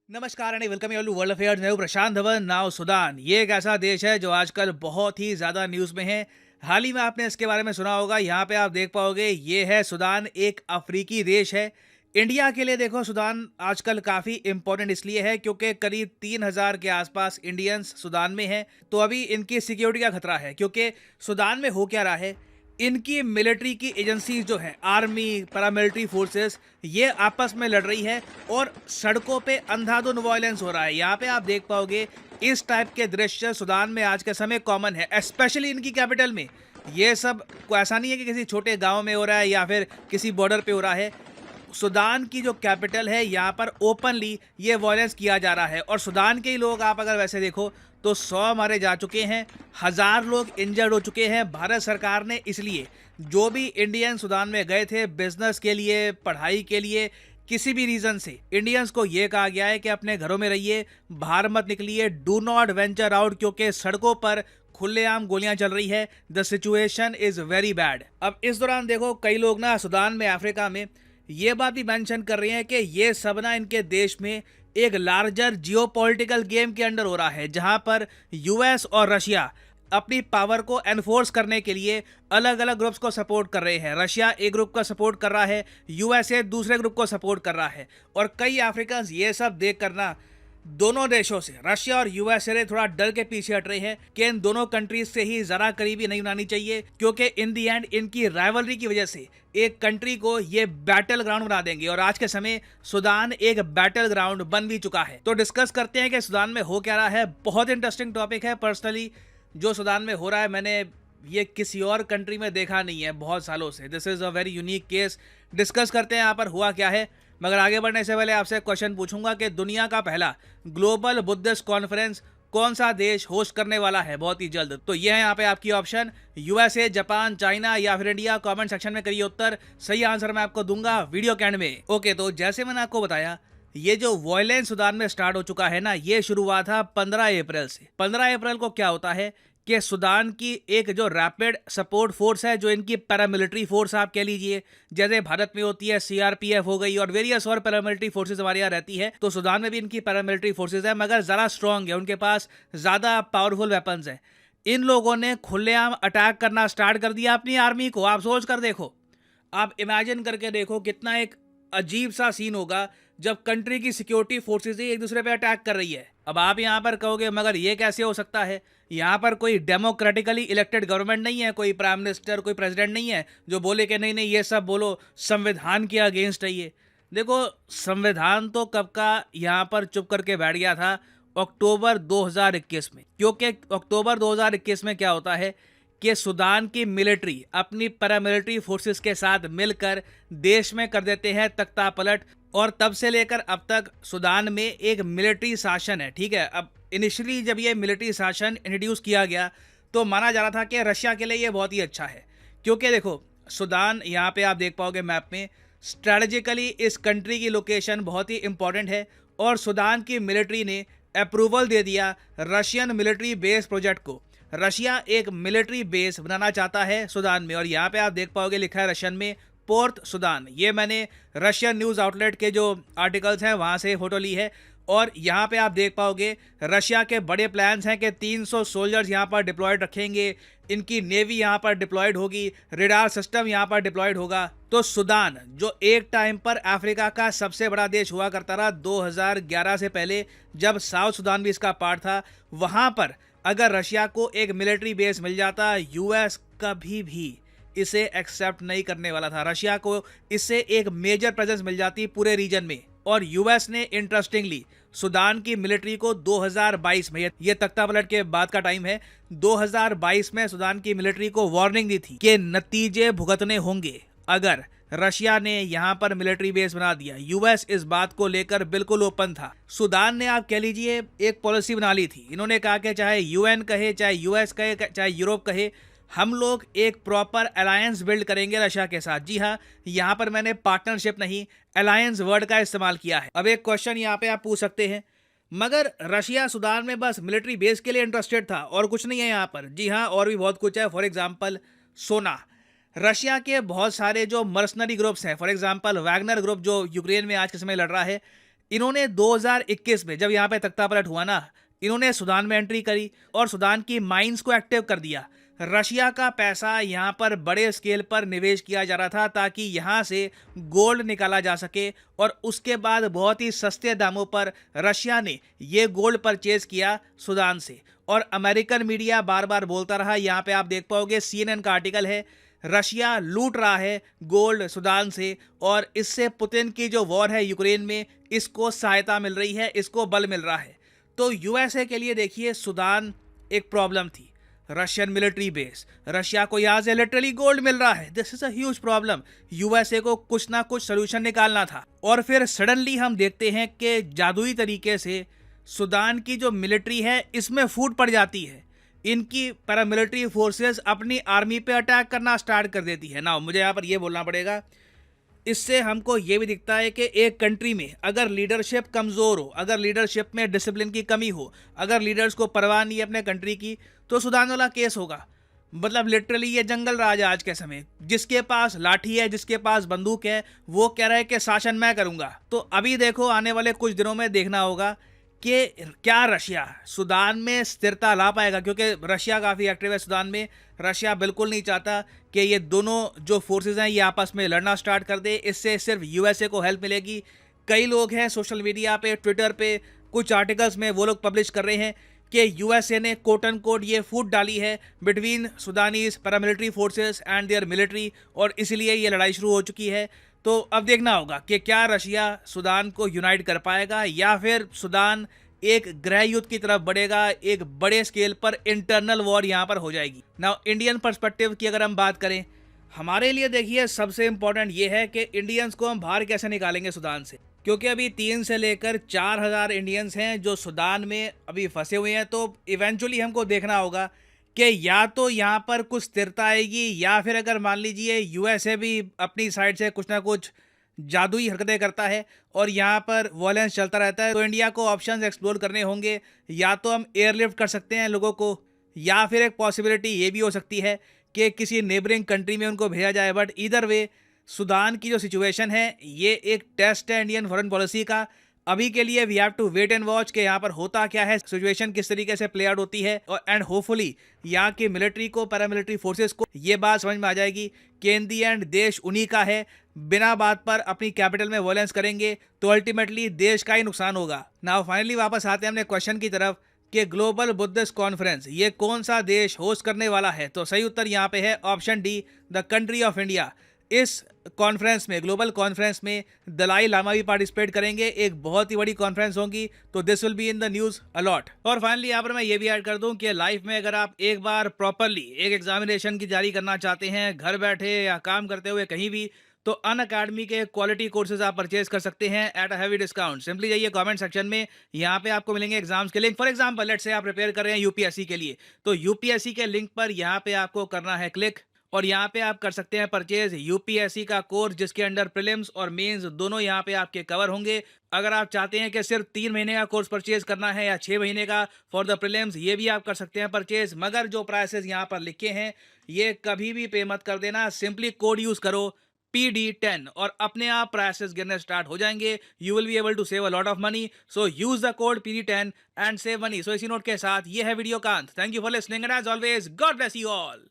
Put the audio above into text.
नमस्कार and welcome you world affairs. मैं हूं प्रशांत धवन। नाउ सूडान ये एक ऐसा देश है जो आजकल बहुत ही ज़्यादा न्यूज़ में है। हाल ही में आपने इसके बारे में सुना होगा। यहाँ पे आप देख पाओगे ये है सूडान, एक अफ्रीकी देश है। इंडिया के लिए देखो सूडान आजकल काफ़ी इम्पोर्टेंट इसलिए है क्योंकि करीब 3,000 के आसपास इंडियंस सूडान में हैं। तो अभी इनकी सिक्योरिटी का खतरा है क्योंकि सूडान में हो क्या रहा है, इनकी मिलिट्री की एजेंसीज जो है, आर्मी, पैरामिलिट्री फोर्सेस, ये आपस में लड़ रही है और सड़कों पे अंधाधुंध वायलेंस हो रहा है। यहाँ पे आप देख पाओगे इस टाइप के दृश्य सूडान में आज के समय कॉमन है, स्पेशली इनकी कैपिटल में। ये सब को ऐसा नहीं है कि किसी छोटे गांव में हो रहा है या फिर किसी बॉर्डर पे हो रहा है। सूडान की जो कैपिटल है यहाँ पर ओपनली ये वायलेंस किया जा रहा है और सूडान के ही लोग आप अगर वैसे देखो तो 100 मारे जा चुके हैं, 1000 लोग इंजर्ड हो चुके हैं। भारत सरकार ने इसलिए जो भी इंडियन सूडान में गए थे बिजनेस के लिए, पढ़ाई के लिए, किसी भी रीजन से, इंडियंस को ये कहा गया है कि अपने घरों में रहिए, बाहर मत निकलिए, डू नॉट वेंचर आउट, क्योंकि सड़कों पर खुलेआम गोलियां चल रही है। The situation is very bad. अब इस दौरान देखो कई लोग ना सूडान में, अफ्रीका में, ये बात भी मेंशन कर रहे हैं कि ये सब ना इनके देश में एक लार्जर जियोपॉलिटिकल गेम के अंडर हो रहा है, जहां पर यूएस और रशिया अपनी पावर को एनफोर्स करने के लिए अलग अलग ग्रुप्स को सपोर्ट कर रहे हैं। रशिया एक ग्रुप को सपोर्ट कर रहा है, यूएसए दूसरे ग्रुप को सपोर्ट कर रहा है। और कई अफ्रीकन ये सब देख करना दोनों देशों से, रशिया और यूएसए, थोड़ा डर के पीछे हट रहे हैं कि इन दोनों कंट्रीज से ही जरा करीबी नहीं बनानी चाहिए, क्योंकि इन दी एंड इनकी राइवलरी की वजह से एक कंट्री को ये बैटल ग्राउंड बना देंगे। और आज के समय सूडान एक बैटल ग्राउंड बन भी चुका है। तो डिस्कस करते हैं कि सूडान में हो क्या रहा है। बहुत इंटरेस्टिंग टॉपिक है। पर्सनली जो सूडान में हो रहा है मैंने ये किसी और कंट्री में देखा नहीं है बहुत सालों से। This is a very unique case. Discuss करते हैं यहाँ पर हुआ क्या है। मगर आगे बढ़ने से पहले आपसे क्वेश्चन पूछूंगा कि दुनिया का पहला ग्लोबल बुद्धिस्ट कॉन्फ्रेंस कौन सा देश होस्ट करने वाला है बहुत ही जल्द। तो ये है यहाँ पे आपकी ऑप्शन, यूएसए, जापान, चाइना या फिर इंडिया। कमेंट सेक्शन में करिए उत्तर। सही आंसर मैं आपको दूंगा वीडियो के एंड में। ओके, तो जैसे मैंने आपको बताया ये जो वायलेंस सूडान में स्टार्ट हो चुका है ना, ये शुरू हुआ था 15 अप्रैल से। 15 अप्रैल को क्या होता है कि सूडान की एक जो रैपिड सपोर्ट फोर्स है, जो इनकी पैरामिलिट्री फोर्स आप कह लीजिए, जैसे भारत में होती है सीआरपीएफ हो गई और वेरियस और पैरामिलिट्री फोर्सेज हमारे यहाँ रहती है, तो सूडान में भी इनकी पैरामिलिट्री फोर्सेज है, मगर ज़रा स्ट्रॉन्ग है, उनके पास ज़्यादा पावरफुल वेपन्स हैं। इन लोगों ने खुलेआम अटैक करना स्टार्ट कर दिया अपनी आर्मी को। आप सोच कर देखो, आप इमेजिन करके देखो कितना एक अजीब सा सीन होगा जब कंट्री की सिक्योरिटी फोर्सेस ही एक दूसरे पे अटैक कर रही है। अब आप यहाँ पर कहोगे मगर ये कैसे हो सकता है, यहाँ पर कोई डेमोक्रेटिकली इलेक्टेड गवर्नमेंट नहीं है, कोई प्राइम मिनिस्टर, कोई प्रेसिडेंट नहीं है जो बोले कि नहीं नहीं ये सब बोलो, संविधान के अगेंस्ट है ये। देखो, संविधान तो कब का यहाँ पर चुप करके बैठ गया था, अक्टूबर 2021 में। क्योंकि अक्टूबर 2021 में क्या होता है कि सूडान की मिलिट्री अपनी पैरामिलिट्री फोर्सेस के साथ मिलकर देश में कर देते हैं तख्ता पलट, और तब से लेकर अब तक सूडान में एक मिलिट्री शासन है। ठीक है, अब इनिशियली जब ये मिलिट्री शासन इंट्रोड्यूस किया गया तो माना जा रहा था कि रशिया के लिए ये बहुत ही अच्छा है, क्योंकि देखो सूडान, यहाँ पे आप देख पाओगे मैप में, स्ट्रेटजिकली इस कंट्री की लोकेशन बहुत ही इंपॉर्टेंट है और सूडान की मिलिट्री ने अप्रूवल दे दिया रशियन मिलिट्री बेस प्रोजेक्ट को। रशिया एक मिलिट्री बेस बनाना चाहता है सूडान में, और यहाँ पे आप देख पाओगे लिखा है रशियन में पोर्ट सूडान। ये मैंने रशियन न्यूज़ आउटलेट के जो आर्टिकल्स हैं वहाँ से फोटो ली है। और यहाँ पे आप देख पाओगे रशिया के बड़े प्लान्स हैं कि 300 सोल्जर्स यहाँ पर डिप्लॉयड रखेंगे, इनकी नेवी यहाँ पर डिप्लॉयड होगी, रेडार सिस्टम यहाँ पर डिप्लॉयड होगा। तो सूडान जो एक टाइम पर अफ्रीका का सबसे बड़ा देश हुआ करता रहा 2011 से पहले, जब साउथ सूडान भी इसका पार्ट था, वहाँ पर अगर रशिया को एक मिलिट्री बेस मिल जाता, यूएस कभी भी इसे एक्सेप्ट नहीं करने वाला था। रशिया को इससे एक मेजर प्रेजेंस मिल जाती पूरे रीजन में। और यूएस ने इंटरेस्टिंगली सूडान की मिलिट्री को 2022 में, ये तख्ता पलट के बाद का टाइम है, 2022 में सूडान की मिलिट्री को वार्निंग दी थी कि नतीजे भुगतने होंगे अगर रशिया ने यहाँ पर मिलिट्री बेस बना दिया। यूएस इस बात को लेकर बिल्कुल ओपन था। सूडान ने, आप कह लीजिए, एक पॉलिसी बना ली थी। इन्होंने कहा कि चाहे यूएन कहे, चाहे यूएस कहे, चाहे यूरोप कहे, हम लोग एक प्रॉपर अलायंस बिल्ड करेंगे रशिया के साथ। जी हाँ, यहाँ पर मैंने पार्टनरशिप नहीं, अलायंस वर्ड का इस्तेमाल किया है। अब एक क्वेश्चन यहाँ पे आप पूछ सकते हैं, मगर रशिया सूडान में बस मिलिट्री बेस के लिए इंटरेस्टेड था और कुछ नहीं है यहाँ पर। जी हाँ, और भी बहुत कुछ है। फॉर एग्जाम्पल सोना, रशिया के बहुत सारे जो मर्सनरी ग्रुप्स हैं, फॉर एग्जांपल वैगनर ग्रुप जो यूक्रेन में आज के समय लड़ रहा है, इन्होंने 2021 में जब यहाँ पे तख्तापलट हुआ ना, इन्होंने सूडान में एंट्री करी और सूडान की माइंस को एक्टिव कर दिया। रशिया का पैसा यहाँ पर बड़े स्केल पर निवेश किया जा रहा था ताकि यहाँ से गोल्ड निकाला जा सके, और उसके बाद बहुत ही सस्ते दामों पर रशिया ने ये गोल्ड परचेज किया सूडान से। और अमेरिकन मीडिया बार बार बोलता रहा, यहाँ पे आप देख पाओगे CNN का आर्टिकल है, रशिया लूट रहा है गोल्ड सूडान से, और इससे पुतिन की जो वॉर है यूक्रेन में, इसको सहायता मिल रही है, इसको बल मिल रहा है। तो यूएसए के लिए देखिए सूडान एक प्रॉब्लम थी, रशियन मिलिट्री बेस, रशिया को यहाँ से लिटरली गोल्ड मिल रहा है, this is a huge problem. USA को कुछ ना कुछ सोल्यूशन निकालना था, और फिर सडनली हम देखते हैं कि जादुई तरीके से सूडान की जो मिलिट्री है इसमें फूट पड़ जाती है, इनकी पैरामिलिट्री फोर्सेस अपनी आर्मी पे अटैक करना स्टार्ट कर देती है ना। मुझे यहाँ पर ये बोलना पड़ेगा, इससे हमको ये भी दिखता है कि एक कंट्री में अगर लीडरशिप कमज़ोर हो, अगर लीडरशिप में डिसिप्लिन की कमी हो, अगर लीडर्स को परवाह नहीं है अपने कंट्री की, तो सूडान वाला केस होगा। मतलब लिटरली ये जंगल राज है आज के समय, जिसके पास लाठी है, जिसके पास बंदूक है, वो कह रहा है कि शासन मैं करूँगा। तो अभी देखो आने वाले कुछ दिनों में देखना होगा कि क्या रशिया सूडान में स्थिरता ला पाएगा, क्योंकि रशिया काफ़ी एक्टिव है सूडान में। रशिया बिल्कुल नहीं चाहता कि ये दोनों जो फोर्सेस हैं ये आपस में लड़ना स्टार्ट कर दे, इससे सिर्फ यूएसए को हेल्प मिलेगी। कई लोग हैं सोशल मीडिया पे, ट्विटर पे, कुछ आर्टिकल्स में वो लोग पब्लिश कर रहे हैं कि यूएसए ने कोट एंड कोट ये फूट डाली है between Sudanese paramilitary forces and their military, और इसलिए ये लड़ाई शुरू हो चुकी है। तो अब देखना होगा कि क्या रशिया सूडान को यूनाइट कर पाएगा, या फिर सूडान एक गृह युद्ध की तरफ बढ़ेगा, एक बड़े स्केल पर इंटरनल वॉर यहाँ पर हो जाएगी। नाउ इंडियन पर्सपेक्टिव की अगर हम बात करें, हमारे लिए देखिए सबसे इंपॉर्टेंट ये है कि इंडियंस को हम बाहर कैसे निकालेंगे सूडान से, क्योंकि अभी 3 से लेकर 4,000 इंडियंस हैं जो सूडान में अभी फंसे हुए हैं। तो इवेंचुअली हमको देखना होगा कि या तो यहाँ पर कुछ स्थिरता आएगी, या फिर अगर मान लीजिए यूएसए भी अपनी साइड से कुछ ना कुछ जादुई हरकतें करता है और यहाँ पर वॉयलेंस चलता रहता है, तो इंडिया को ऑप्शंस एक्सप्लोर करने होंगे। या तो हम एयरलिफ्ट कर सकते हैं लोगों को, या फिर एक पॉसिबिलिटी ये भी हो सकती है कि किसी नेबरिंग कंट्री में उनको भेजा जाए। बट ईदर वे सूडान की जो सिचुएशन है ये एक टेस्ट है इंडियन फॉरेन पॉलिसी का। अभी के लिए we have to wait and watch कि यहाँ पर होता क्या है, सिचुएशन किस तरीके से प्ले आउट होती है, और एंड होपफुली यहाँ की मिलिट्री को, पैरामिलिट्री फोर्सेस को ये बात समझ में आ जाएगी कि इन दी एंड देश उन्हीं का है। बिना बात पर अपनी कैपिटल में वॉयलेंस करेंगे तो अल्टीमेटली देश का ही नुकसान होगा। नाउ फाइनली वापस आते हैं अपने क्वेश्चन की तरफ कि ग्लोबल बुद्धिस्ट कॉन्फ्रेंस ये कौन सा देश होस्ट करने वाला है। तो सही उत्तर यहाँ पे है option D, the country of India. इस कॉन्फ्रेंस में, ग्लोबल कॉन्फ्रेंस में दलाई लामा भी पार्टिसिपेट करेंगे, एक बहुत ही बड़ी कॉन्फ्रेंस होगी, तो this will be in the news a lot. और फाइनली यहाँ पर मैं ये भी ऐड कर दूं कि लाइफ में अगर आप एक बार प्रॉपरली एक एग्जामिनेशन की तैयारी करना चाहते हैं, घर बैठे या काम करते हुए कहीं भी, तो अनअकैडमी के क्वालिटी कोर्सेज आप परचेज कर सकते हैं at a heavy discount. Simply जाइए कमेंट सेक्शन में, यहाँ पे आपको मिलेंगे एग्जाम्स के link. For example let's say आप प्रिपेयर कर रहे हैं यूपीएससी के लिए, तो यूपीएससी के लिंक पर यहाँ पे आपको करना है क्लिक, और यहाँ पे आप कर सकते हैं परचेज यूपीएससी का कोर्स, जिसके अंडर प्रीलिम्स और मेंस दोनों यहाँ पे आपके कवर होंगे। अगर आप चाहते हैं कि सिर्फ 3 महीने का कोर्स परचेज करना है या 6 महीने का फॉर द प्रीलिम्स, ये भी आप कर सकते हैं परचेज। मगर जो प्राइसेस यहाँ पर लिखे हैं ये कभी भी पे मत कर देना, सिंपली कोड यूज करो PD10 और अपने आप प्राइसेस गिरने स्टार्ट हो जाएंगे। You will be able to save a lot of money, so use the code PD10 and save money. So इसी नोट के साथ ये है वीडियो कांत। Thank you for listening and as always God bless you all.